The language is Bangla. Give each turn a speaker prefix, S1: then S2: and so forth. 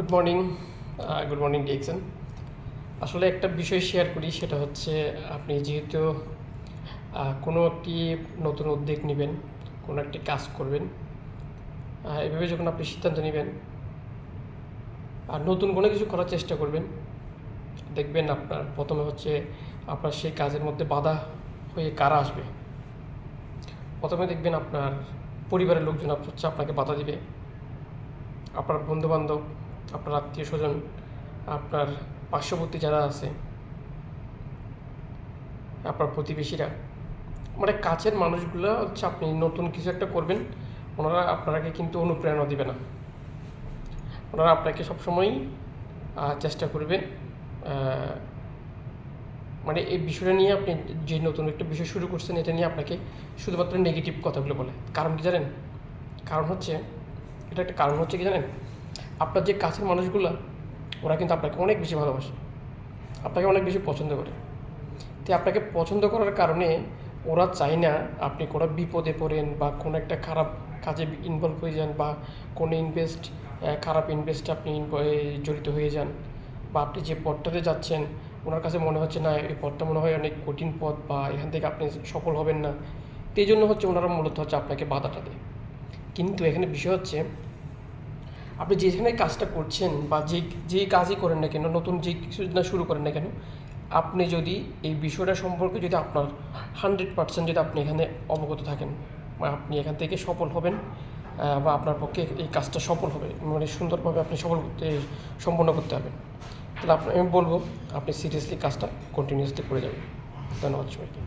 S1: Good morning DXN. আসলে একটা বিষয় শেয়ার করি, সেটা হচ্ছে আপনি যেহেতু কোনো একটি নতুন উদ্যোগ নেবেন, কোনো একটি কাজ করবেন, এভাবে যখন আপনি সিদ্ধান্ত নেবেন আর নতুন কোনো কিছু করার চেষ্টা করবেন, দেখবেন আপনার প্রথমে হচ্ছে আপনার সেই কাজের মধ্যে বাধা হয়ে কারা আসবে। প্রথমে দেখবেন আপনার পরিবারের লোকজন আপনাকে বাধা দিবে, আপনার বন্ধুবান্ধব, আপনার আত্মীয় স্বজন, আপনার পার্শ্ববর্তী যারা আছে, আপনার প্রতিবেশীরা, মানে কাছের মানুষগুলো হচ্ছে আপনি নতুন কিছু একটা করবেন, ওনারা আপনাকে কিন্তু অনুপ্রেরণা দিবে না। ওনারা আপনাকে সবসময়ই চেষ্টা করবে, মানে এই বিষয়টা নিয়ে আপনি যে নতুন একটা বিষয় শুরু করছেন এটা নিয়ে আপনাকে শুধুমাত্র নেগেটিভ কথাগুলো বলে। কারণ কি জানেন? এটা একটা কারণ হচ্ছে কি জানেন, আপনার যে কাছের মানুষগুলো ওরা কিন্তু আপনাকে অনেক বেশি ভালোবাসে, আপনাকে অনেক বেশি পছন্দ করে। তো আপনাকে পছন্দ করার কারণে ওরা চায় না আপনি কোনো বিপদে পড়েন বা কোনো একটা খারাপ কাজে ইনভলভ হয়ে যান, বা কোনো খারাপ ইনভেস্টে আপনি জড়িত হয়ে যান, বা আপনি যে পথটাতে যাচ্ছেন ওনার কাছে মনে হচ্ছে না এই পথটা মনে হয় অনেক কঠিন পথ, বা এখান থেকে আপনি সফল হবেন না। তো এই জন্য হচ্ছে ওনারা মূলত হচ্ছে আপনাকে বাধাটা দেয়। কিন্তু এখানে বিষয় হচ্ছে আপনি যেখানে কাজটা করছেন বা যেই কাজই করেন না কেন, নতুন যে কিছু না শুরু করেন না কেন, আপনি যদি এই বিষয়টা সম্পর্কে যদি আপনার 100% যদি আপনি এখানে অবগত থাকেন, বা আপনি এখান থেকে সফল হবেন, বা আপনার পক্ষে এই কাজটা সফল হবে, মানে সুন্দরভাবে আপনি সম্পন্ন করতে হবে, তাহলে আমি বলবো আপনি সিরিয়াসলি কাজটা কন্টিনিউয়াসলি করে যাবেন। ধন্যবাদ সবাইকে।